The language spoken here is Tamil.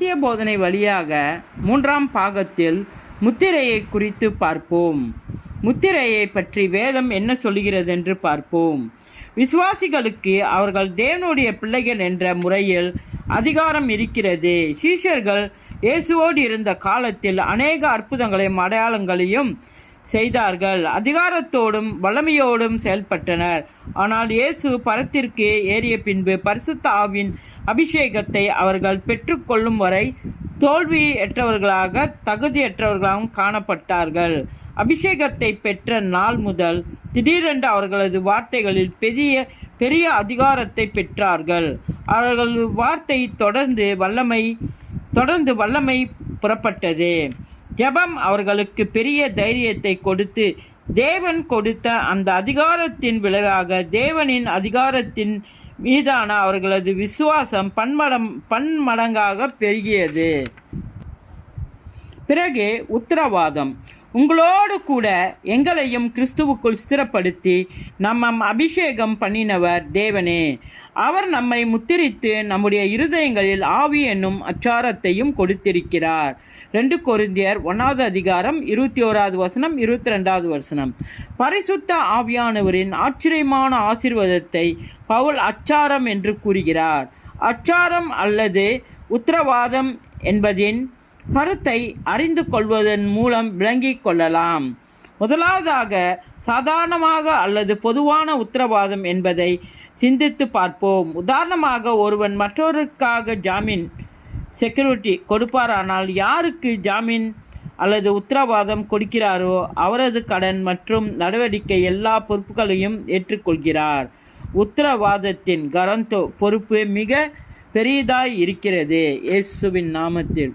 சத்திய போதனை வழியாக 3ஆம் பாகத்தில் முத்திரையை குறித்து பார்ப்போம். முத்திரையை பற்றி வேதம் என்ன சொல்கிறது என்று பார்ப்போம். விசுவாசிகளுக்கு அவர்கள் தேவனுடைய பிள்ளைகள் என்ற முறையில் அதிகாரம் இருக்கிறது. சீஷர்கள் இயேசுவோடு இருந்த காலத்தில் அநேக அற்புதங்களையும் அடையாளங்களையும் செய்தார்கள். அதிகாரத்தோடும் வல்லமையோடும் செயல்பட்டனர். ஆனால் இயேசு பரத்திற்கு ஏறிய பின்பு பரிசுத்த ஆவியின் அபிஷேகத்தை அவர்கள் பெற்றுக்கொள்ளும் வரை தோல்வியற்றவர்களாக தகுதியற்றவர்களாகவும் காணப்பட்டார்கள். அபிஷேகத்தை பெற்ற நாள் முதல் திடீரென்று அவர்களது வார்த்தைகளில் பெரிய அதிகாரத்தை பெற்றார்கள். அவர்கள் வார்த்தை தொடர்ந்து வல்லமை புறப்பட்டது. ஜெபம் அவர்களுக்கு பெரிய தைரியத்தை கொடுத்து தேவன் கொடுத்த அந்த அதிகாரத்தின் விளைவாக தேவனின் அதிகாரத்தின் மீதான அவர்களது விசுவாசம் பன்மடங்காக பெருகியது. பிறகு உத்தரவாதம். உங்களோடு கூட எங்களையும் கிறிஸ்துவுக்குள் ஸ்திரப்படுத்தி அபிஷேகம் பண்ணினவர் தேவனே. அவர் நம்மை முத்திரித்து நம்முடைய இருதயங்களில் ஆவி என்னும் அச்சாரத்தையும் கொடுத்திருக்கிறார். 2 கொரிந்தியர் 1வது அதிகாரம் 21வது வசனம் 22வது வசனம். பரிசுத்த ஆவியானவரின் ஆச்சரியமான ஆசீர்வாதத்தை பவுல் அச்சாரம் என்று கூறுகிறார். அச்சாரம் அல்லது உத்தரவாதம் என்பதின் கருத்தை அறிந்து கொள்வதன் மூலம் விளங்கிக் கொள்ளலாம். முதலாவதாக சாதாரணமாக அல்லது பொதுவான உத்தரவாதம் என்பதை சிந்தித்து பார்ப்போம். உதாரணமாக, ஒருவன் மற்றொருக்காக ஜாமீன் செக்யூரிட்டி கொடுப்பாரானால் யாருக்கு ஜாமீன் அல்லது உத்தரவாதம் கொடுக்கிறாரோ அவரது கடன் மற்றும் நடவடிக்கை எல்லா பொறுப்புகளையும் ஏற்றுக்கொள்கிறார். உத்தரவாதத்தின் கரந்தோ பொறுப்பு மிக பெரியதாய் இருக்கிறது. இயேசுவின் நாமத்தில்